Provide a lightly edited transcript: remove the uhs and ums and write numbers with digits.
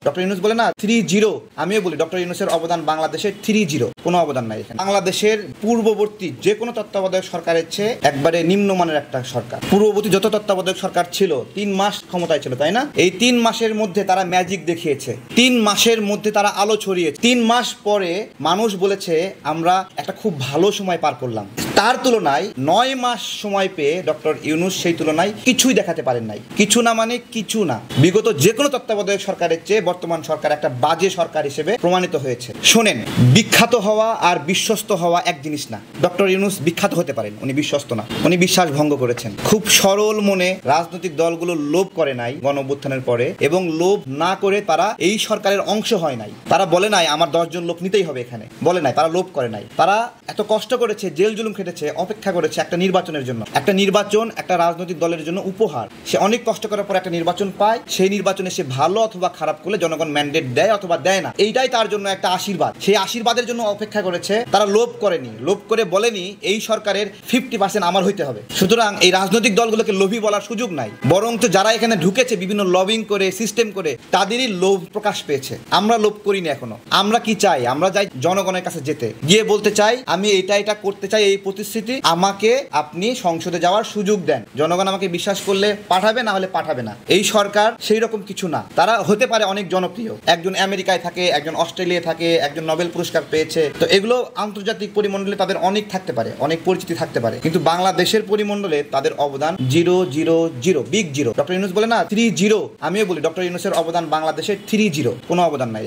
Doctor Yunus বলে না 3-0, আমিও বলি ডক্টর ইউনূসের অবদান বাংলাদেশের 3-0, কোনো অবদান নাই এখানে। বাংলাদেশের পূর্ববর্তী যে কোনো তত্ত্বাবধায়ক সরকারের চেয়ে একবারে নিম্নমানের একটা সরকার। পূর্ববর্তী যত তত্ত্বাবধায়ক সরকার ছিল 3 মাস ক্ষমতায় ছিল, তাই না? এই 3 মাসের মধ্যে তারা ম্যাজিক দেখিয়েছে, 3 মাসের মধ্যে তারা আলো ছড়িয়েছে। 3 মাস পরে মানুষ বলেছে আমরা একটা খুব ভালো সময় পার করলাম। তার তুলনায় 9 মাস সময় পেয়ে ডক্টর ইউনূস সেই তুলনায় কিছুই দেখাতে পারেন নাই। কিছু না মানে কিছু না। বিগত যে কোনো তত্ত্বাবধায়ক সরকারের চেয়ে বর্তমান সরকার একটা বাজে সরকার হিসেবে প্রমাণিত হয়েছে। শোনেন, বিখ্যাত হওয়া আর বিশ্বস্ত হওয়া এক জিনিস না। ডক্টর ইউনূস বিখ্যাত হতে পারেন, উনি বিশ্বস্ত না, উনি বিশ্বাস ভঙ্গ করেছেন। খুব সরল মনে রাজনৈতিক দলগুলো লোভ করে নাই গণ অভ্যুত্থানের পরে, এবং লোভ না করে তারা এই সরকারের অংশ হয় নাই। তারা বলে নাই আমার 10 জন লোক নিতেই হবে এখানে, বলে নাই, তারা লোভ করে নাই। তারা এত কষ্ট করেছে, জেল জুলুম খেটেছে, অপেক্ষা করেছে একটা নির্বাচনের জন্য। একটা নির্বাচন একটা রাজনৈতিক দলের জন্য উপহার। সে অনেক কষ্ট করার পর একটা নির্বাচন পায়, সেই নির্বাচনে সে ভালো অথবা খারাপ করলে জনগণ ম্যান্ডেট দেয় অথবা দেয় না, এইটাই তার জন্য একটা আশীর্বাদ। সেই আশীর্বাদের জন্য অপেক্ষা করেছে। তারা লোভ করেনি, লোভ করে বলেনি এই সরকারের 50% আমার হইতে হবে। সুতরাং এই রাজনৈতিক দলগুলোকে লোভী বলার সুযোগ নাই, বরং তো যারা এখানে ঢুকেছে বিভিন্ন লবিং করে সিস্টেম করে তাদেরই লোভ প্রকাশ পেয়েছে। আমরা লোভ করিনি এখনো। আমরা কি চাই? আমরা চাই জনগণের কাছে যেতে, গিয়ে বলতে চাই আমি এটা করতে চাই, এই প্রতিশ্রুতি, আমাকে আপনি সংসদে যাওয়ার সুযোগ দেন। জনগণ আমাকে বিশ্বাস করলে পাঠাবে, না হলে পাঠাবে না। এই সরকার সেই রকম কিছু না। তারা হতে পারে অনেক জনপ্রিয়, একজন আমেরিকায় থাকে, একজন অস্ট্রেলিয়ায় থাকে, একজন নোবেল পুরস্কার পেয়েছে, তো এগুলো আন্তর্জাতিক পরিমণ্ডলে তাদের অনেক থাকতে পারে, অনেক পরিচিতি থাকতে পারে, কিন্তু বাংলাদেশের পরিমণ্ডলে তাদের অবদান 0-0-0, বিগ 0। ডক্টর ইউনূস বলে না 3-0, আমিও বলি ডক্টর ইউনূসের অবদান বাংলাদেশের 3-0, কোনো অবদান নাই।